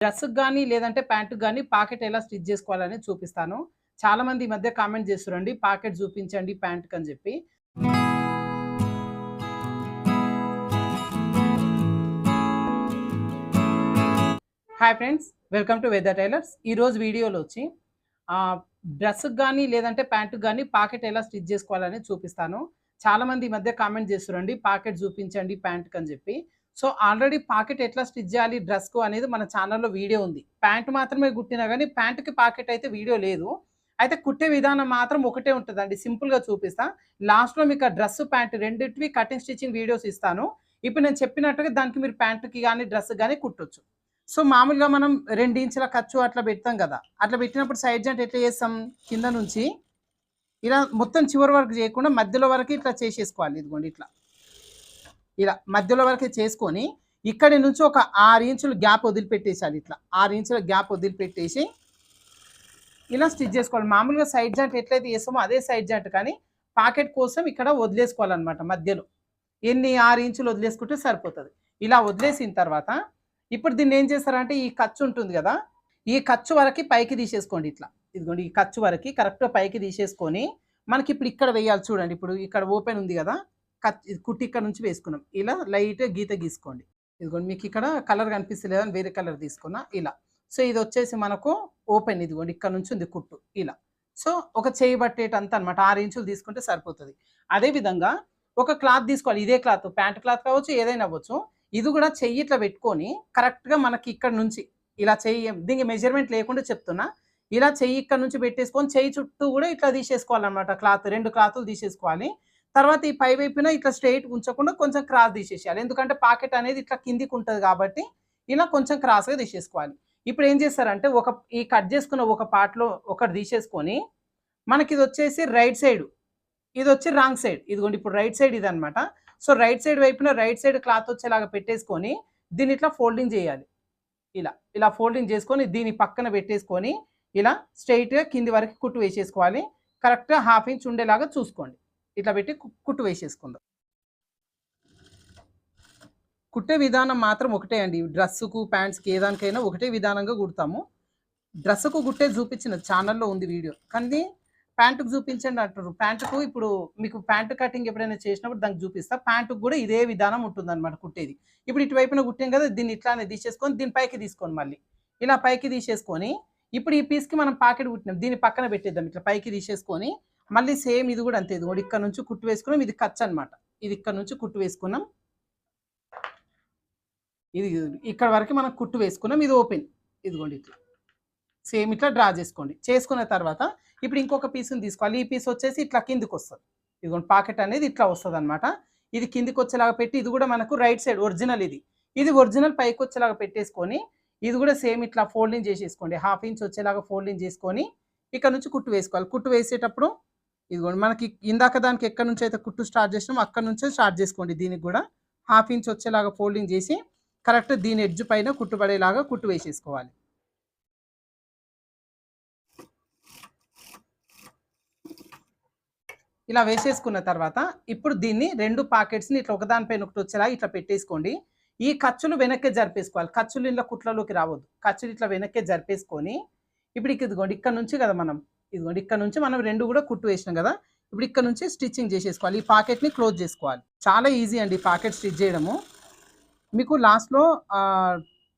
డ్రెస్‌కి గాని, లేదంటే ప్యాంట్‌కి గాని పాకెట్ ఎలా స్టిచ్ జేసుకోవాలనేది చూపిస్తాను. చాలామంది ఈ మధ్య కామెంట్ జేస్తుర్రండి. పాకెట్ జూపించండి ప్యాంట్‌కని జెప్పి. Hi friends. Welcome to weather tailors. ఈరోజు వీడియోలో వచ్చి ఆహ్, డ్రెస్‌కి గాని, లేదంటే ప్యాంట్‌కి గాని పాకెట్ ఎలా స్టిచ్ జేసుకోవాలనేది చూపిస్తాను. చాలామంది ఈ మధ్య కామెంట్ జేస్తుర్రండి. పాకెట్ జూపించండి ప్యాంట్‌కని జెప్పి. సో, ఆల్రెడీ పాకెట్ ఎట్లా స్టిచ్ జేయాలి డ్రెస్‌కు అనేది మన ఛానెల్‌లో వీడియో ఉంది. ప్యాంట్ మాత్రమే కుట్టినా గానీ, ప్యాంట్‌కి పాకెట్ అయితే వీడియో లేదు. అయితే కుట్టే విధానం మాత్రం ఒకటే ఉంటదండి. సింపుల్‌గా చూపిస్తా. లాస్ట్‌లో మీకు ఆ డ్రెస్, ప్యాంట్ రెండిటివి కటింగ్, స్టిచింగ్ వీడియోస్ ఇస్తాను. ఇప్పుడు నేను చెప్పినట్టుగా దానికి మీరు ప్యాంట్‌కి గాని, డ్రెస్‌కి గాని కుట్టొచ్చు. సో, మామూలుగా మనం 2 ఇంచుల ఖర్చు అట్లా పెడతాం గదా! అట్లా పెట్టినప్పుడు సైడ్ జాయింట్ ఎట్లా చేస్తాం? కింద నుంచి ఇలా మొత్తం చివరి వరకు చేయకుండా మధ్యలో వరకు ఇట్లా చేసేసుకోవాలి. ఇదిగోండి ఇట్లా. ఇలా మధ్యలో వరకే చేసుకొని, ఇక్కడి నుంచి ఒక 6 ఇంచులు గ్యాప్ వదిలిపెట్టేసేయాలి ఇట్లా. 6 ఇంచుల గ్యాప్ వదిలిపెట్టేసి, ఇలా స్టిచ్ చేసుకోవాలి. మామూలుగా సైడ్ జాయింట్ ఎట్లయితే చేస్తామో అదే సైడ్ జాయింట్ కానీ, పాకెట్ కోసం ఇక్కడ వదిలేసుకోవాలనమాట మధ్యలో. 6 ఇంచులు వదిలేసుకుంటే సరిపోతది. ఇలా వదిలేసిన తర్వాత, ఇప్పుడు దీన్నేం చేస్తారంటే ఈ ఖర్చు ఉంటుంది గదా! ఈ ఖర్చు వరకి పైకి తీసేసుకోండి ఇట్లా. ఇదిగోండి ఈ ఖర్చు వరకి కరెక్ట్‌గా పైకి తీసేసుకొని, మనకిప్పుడు ఇక్కడ వేయాలి చూడండి. ఇప్పుడు ఇక్కడ ఓపెన్ ఉంది గదా! కుట్టి ఇక్కడ నుంచి వేసుకున్నాం. ఇలా లైట్‌గా గీత గీసుకోండి. ఇదిగోండి మీకిక్కడ కలర్ కనిపిస్తలేదని వేరే కలర్ తీసుకున్నా ఇలా. సో, ఇదొచ్చేసి మనకు ఓపెన్ ఇదిగోండి ఇక్కడ నుంచి ఉంది కుట్టు ఇలా. సో, ఒక చేయి పట్టేటంత అనమాట. 6 ఇంచులు తీసుకుంటే సరిపోతది. అదే విధంగా ఒక క్లాత్ తీసుకోవాలి. ఇదే క్లాత్ ప్యాంట్ క్లాత్ కావచ్చు, ఏదైనా అవ్వచ్చు. ఇది కూడా చెయ్యి ఇట్లా పెట్టుకొని కరెక్ట్‌గా మనకి ఇక్కడ నుంచి ఇలా చెయ్యి దీనికి మెజర్‌మెంట్ లేకుండా చెప్తున్నా. ఇలా చెయ్యి ఇక్కడ నుంచి పెట్టేసుకొని చెయ్యి చుట్టూ కూడా ఇట్లా తీసేసుకోవాలనమాట క్లాత్. 2 క్లాతులు తీసేసుకోవాలి. తర్వాత ఈ పై వైపున ఇట్లా స్ట్రెయిట్ ఉంచకుండా కొంచెం క్రాస్ తీసేసేయాలి. ఎందుకంటే పాకెట్ అనేది ఇట్లా కిందికి ఉంటది కాబట్టి ఇలా కొంచెం క్రాస్‌గా తీసేసుకోవాలి. ఇప్పుడు ఏం చేస్తారంటే ఈ కట్ చేసుకున్న ఒక పార్ట్‌లో ఒకటి తీసేసుకొని మనకిదొచ్చేసి రైట్ సైడ్, ఇదొచ్చి రాంగ్ సైడ్. ఇదిగోండి ఇప్పుడు రైట్ సైడ్ ఇదనమాట. సో, రైట్ సైడ్ వైపున రైట్ సైడ్ క్లాత్ వచ్చేలాగా పెట్టేసుకొని దీన్ని ఇట్లా ఫోల్డింగ్ చేయాలి. ఇలా. ఇలా ఫోల్డింగ్ చేసుకొని దీన్ని పక్కన పెట్టేసుకొని ఇలా స్ట్రెయిట్‌గా కింది వరకు కుట్టు వేసేసుకోవాలి. కరెక్ట్‌గా ½ ఇంచ్ ఉండేలాగా చూసుకోండి. ఇట్లా పెట్టి కుట్టు వేసేసుకుందాం. కుట్టే విధానం మాత్రం ఒకటే అండి. డ్రెస్సుకు, ప్యాంట్స్‌కి ఏ దానికైనా ఒకటే విధానంగా కుడతాము. డ్రెస్సుకు కుట్టేది చూపించిన ఛానెల్‌లో ఉంది వీడియో. కానీ ప్యాంట్‌కి చూపించండి అంటుర్రు. ప్యాంట్‌కు ఇప్పుడు మీకు ప్యాంట్ కటింగ్ ఎప్పుడైనా చేసినప్పుడు దానికి చూపిస్తా. ప్యాంట్‌కి కూడా ఇదే విధానం ఉంటుందన్నమాట కుట్టేది. ఇప్పుడు ఇటువైపున కుట్టాం కదా! దీన్ని ఇట్లానే తీసేసుకొని దీన్ని పైకి తీసుకోండి మళ్ళీ. ఇలా పైకి తీసేసుకొని ఇప్పుడు ఈ పీస్‌కి మనం పాకెట్ కుట్టినాం. దీన్ని పక్కన పెట్టేద్దాం. ఇట్లా పైకి తీసేసుకొని మళ్ళీ సేమ్ ఇది కూడా అంతే. ఇదిగోండి ఇక్కడ నుంచి కుట్టు వేసుకున్నాం. ఇది ఖర్చనమాట. ఇది ఇక్కడ నుంచి కుట్టు వేసుకున్నాం. ఇది ఇక్కడ వరకు మనం కుట్టు వేసుకున్నాం. ఇది ఓపెన్. ఇదిగోండి ఇట్లా. సేమ్ ఇట్లా డ్రా చేసుకోండి. చేసుకున్న తర్వాత ఇప్పుడు ఇంకొక పీస్‌ని తీసుకోవాలి. ఈ పీస్ వచ్చేసి ఇట్లా కిందకొస్తది. ఇదిగోండి పాకెట్ అనేది ఇట్లా వస్తదనమాట. ఇది కిందకొచ్చేలాగా పెట్టి ఇది కూడా మనకు రైట్ సైడ్ ఒరిజినల్ ఇది. ఇది ఒరిజినల్ పైకొచ్చేలాగా పెట్టేసుకొని ఇది కూడా సేమ్ ఇట్లా ఫోల్డింగ్ చేసేసుకోండి. ½ ఇంచ్ వచ్చేలాగా ఫోల్డింగ్ చేసుకొని ఇక్కడ నుంచి కుట్టు వేసుకోవాలి. కుట్టు వేసేటప్పుడు ఇదిగోండి మనకి ఇందాక దానికి ఎక్కడి నుంచి అయితే కుట్టు స్టార్ట్ చేసినామో అక్కడి నుంచే స్టార్ట్ చేసుకోండి దీనికి కూడా. ½ ఇంచ్ వచ్చేలాగా ఫోల్డింగ్ చేసి కరెక్ట్ దీని ఎడ్జ్ పైన కుట్టుబడేలాగా కుట్టు వేసేసుకోవాలి. ఇలా వేసేసుకున్న తర్వాత ఇప్పుడు దీన్ని 2 పాకెట్స్‌ని ఇట్లా ఒకదానిపైన ఒకటి వచ్చేలా ఇట్లా పెట్టేసుకోండి. ఈ ఖర్చులు వెనక్కే జరిపేసుకోవాలి. ఖర్చులు ఇలా కుట్లలోకి రావద్దు. ఖర్చులు ఇట్లా వెనక్కే జరిపేసుకొని ఇప్పుడు ఇదిగోండి ఇక్కడ నుంచి కదా మనం ఇదిగోండి ఇక్కడ నుంచి మనం 2 కూడా కుట్టు వేసినాం కదా! ఇప్పుడు ఇక్కడ నుంచి స్టిచ్చింగ్ చేసేసుకోవాలి. ఈ పాకెట్‌ని క్లోజ్ చేసుకోవాలి. చాలా ఈజీ అండి పాకెట్ స్టిచ్ చేయడము. మీకు లాస్ట్‌లో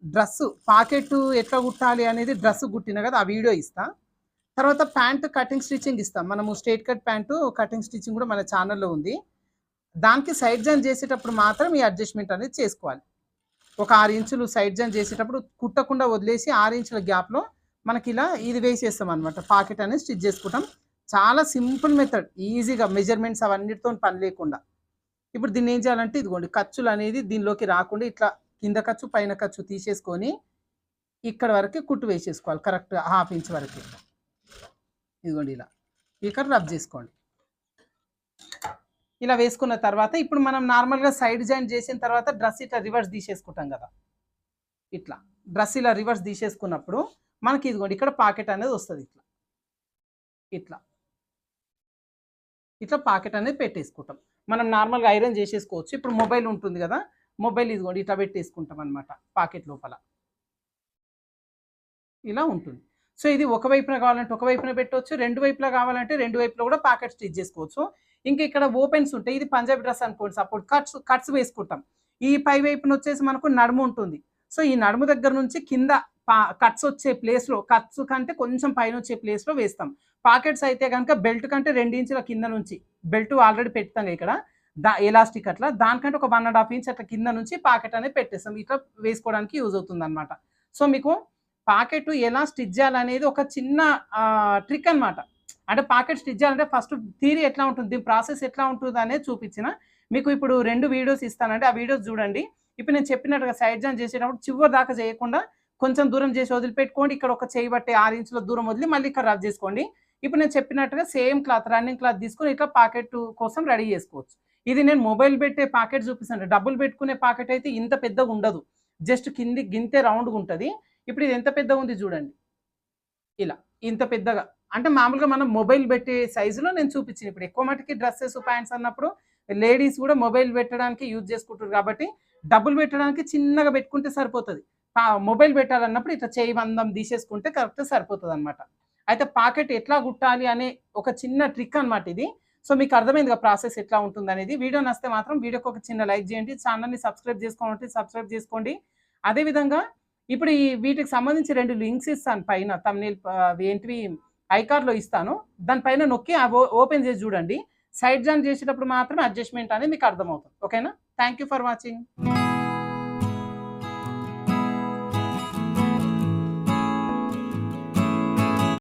డ్రెస్ పాకెట్ ఎట్లా కుట్టాలి అనేది డ్రెస్ కుట్టిన కదా! ఆ వీడియో ఇస్తా. తర్వాత ప్యాంట్ కటింగ్ స్టిచ్చింగ్ ఇస్తాం. మనము straight cut pant cutting stitching కూడా మన ఛానెల్‌లో ఉంది. దానికి సైడ్ జాయిన్ చేసేటప్పుడు మాత్రం ఈ అడ్జస్ట్‌మెంట్ అనేది చేసుకోవాలి. ఒక 6 ఇంచులు సైడ్ జాయిన్ చేసేటప్పుడు కుట్టకుండా వదిలేసి 6 ఇంచుల గ్యాప్‌లో మనకిలా ఇది వేసేస్తామనమాట. పాకెట్ అనేది స్టిచ్ చేసుకుంటాం. చాలా సింపుల్ మెథడ్. ఈజీగా మెజర్‌మెంట్స్ అవన్నిటితోని పని లేకుండా. ఇప్పుడు దీన్ని ఏం చేయాలంటే ఇదిగోండి ఖర్చులనేది దీనిలోకి రాకుండా ఇట్లా కింద ఖర్చు, పైన ఖర్చు తీసేసుకొని ఇక్కడ వరకే కుట్టు వేసేసుకోవాలి. కరెక్ట్‌గా ½ ఇంచ్ వరకి. ఇదిగోండి ఇలా. ఇక్కడ రబ్ చేసుకోండి. ఇలా వేసుకున్న తర్వాత ఇప్పుడు మనం నార్మల్‌గా సైడ్ జాయిన్ చేసిన తర్వాత డ్రెస్ ఇట్లా రివర్స్ తీసేసుకుంటాం కదా! ఇట్లా. డ్రెస్ ఇలా రివర్స్ తీసేసుకున్నప్పుడు మనకి ఇదిగోండి ఇక్కడ పాకెట్ అనేది వస్తది ఇట్లా. ఇట్లా. ఇట్లా పాకెట్ అనేది పెట్టేసుకుంటాం. మనం నార్మల్‌గా ఐరన్ చేసేసుకోవచ్చు. ఇప్పుడు మొబైల్ ఉంటుంది కదా! మొబైల్ ఇదిగోండి ఇట్లా పెట్టేసుకుంటాం అనమాట పాకెట్ లోపల. ఇలా ఉంటుంది. సో, ఇది ఒక వైపున కావాలంటే ఒక వైపున పెట్టొచ్చు. 2 వైపులా కావాలంటే 2 వైపులా కూడా పాకెట్ స్టిచ్ చేసుకోవచ్చు. ఇంకా ఇక్కడ ఓపెన్స్ ఉంటాయి. ఇది పంజాబీ డ్రెస్ అనుకోండి సపోజ్ కట్స్ వేసుకుంటాం. ఈ పై వైపునొచ్చేసి మనకు నడుము ఉంటుంది. సో, ఈ నడుము దగ్గర నుంచి కింద కట్స్ వచ్చే ప్లేస్‌లో కట్స్ కంటే కొంచెం పైనొచ్చే ప్లేస్‌లో వేస్తాం. పాకెట్స్ అయితే గనుక బెల్ట్ కంటే 2 ఇంచుల కింద నుంచి బెల్ట్ ఆల్రెడీ పెడతాం ఇక్కడ. ఎలాస్టిక్ అట్లా. దానికంటే ఒక 1 ½ ఇంచ్ అట్లా కింద నుంచి పాకెట్ అనేది పెట్టేస్తాం. ఇట్లా వేసుకోవడానికి యూజ్ అవుతుందనమాట. సో, మీకు పాకెట్ ఎలా స్టిచ్ చేయాలనేది ఒక చిన్న ట్రిక్ అనమాట. అంటే పాకెట్ స్టిచ్ చేయాలంటే ఫస్ట్ థియరీ ఎట్లా ఉంటుంది, దీని ప్రాసెస్ ఎట్లా ఉంటుందనేది చూపించిన. మీకు ఇప్పుడు 2 వీడియోస్ ఇస్తానండి. ఆ వీడియోస్ చూడండి. ఇప్పుడు నేను చెప్పినట్టుగా సైడ్ జాయిన్ చేసేటప్పుడు చివరి దాకా చేయకుండా కొంచెం దూరం చేసి వదిలిపెట్టుకోండి. ఇక్కడ ఒక చేయి బట్టే 6 ఇంచుల దూరం వదిలి మళ్ళీ ఇక్కడ రబ్ చేసుకోండి. ఇప్పుడు నేను చెప్పినట్టుగా సేమ్ క్లాత్ రన్నింగ్ క్లాత్ తీసుకొని ఇట్లా పాకెట్ కోసం రెడీ చేసుకోవచ్చు. ఇది నేను మొబైల్ పెట్టే పాకెట్ చూపిస్తాను. డబ్బులు పెట్టుకునే పాకెట్ అయితే ఇంత పెద్దగా ఉండదు. జస్ట్ కింది గింతే రౌండ్‌గా ఉంటది. ఇప్పుడు ఇది ఎంత పెద్దగా ఉంది చూడండి. ఇలా ఇంత పెద్దగా. అంటే మామూలుగా మనం మొబైల్ పెట్టే సైజులో నేను చూపించిన. ఇప్పుడు ఎక్కువ మటుకి డ్రెసెస్, ప్యాంట్స్ అన్నప్పుడు లేడీస్ కూడా మొబైల్ పెట్టడానికి యూజ్ చేసుకుంటారు కాబట్టి డబ్బులు పెట్టడానికి చిన్నగా పెట్టుకుంటే సరిపోతది. మొబైల్ పెట్టాలన్నప్పుడు ఇట్లా చేయి మందం తీసేసుకుంటే కరెక్ట్‌గా సరిపోతదనమాట. అయితే పాకెట్ ఎట్లా గుట్టాలి అనే ఒక చిన్న ట్రిక్ అనమాట ఇది. సో, మీకు అర్థమైందిగా ప్రాసెస్ ఎట్లా ఉంటుందనేది. వీడియో నచ్చితే మాత్రం వీడియోకి ఒక చిన్న లైక్ చేయండి. ఛానెల్‌ని సబ్స్క్రైబ్ చేసుకోనట్లయితే సబ్స్క్రైబ్ చేసుకోండి. అదే విధంగా ఇప్పుడు వీటికి సంబంధించి 2 లింక్స్ ఇస్తాను పైన థంబ్‌నెయిల్ ఏంటివి ఐకార్డ్‌లో ఇస్తాను. దాని పైన నొక్కి ఓపెన్ చేసి చూడండి. సైడ్ జాయిన్ చేసేటప్పుడు మాత్రం అడ్జస్ట్‌మెంట్ అనేది మీకు అర్థమవుతుంది. ఓకేనా? Thank you for watching.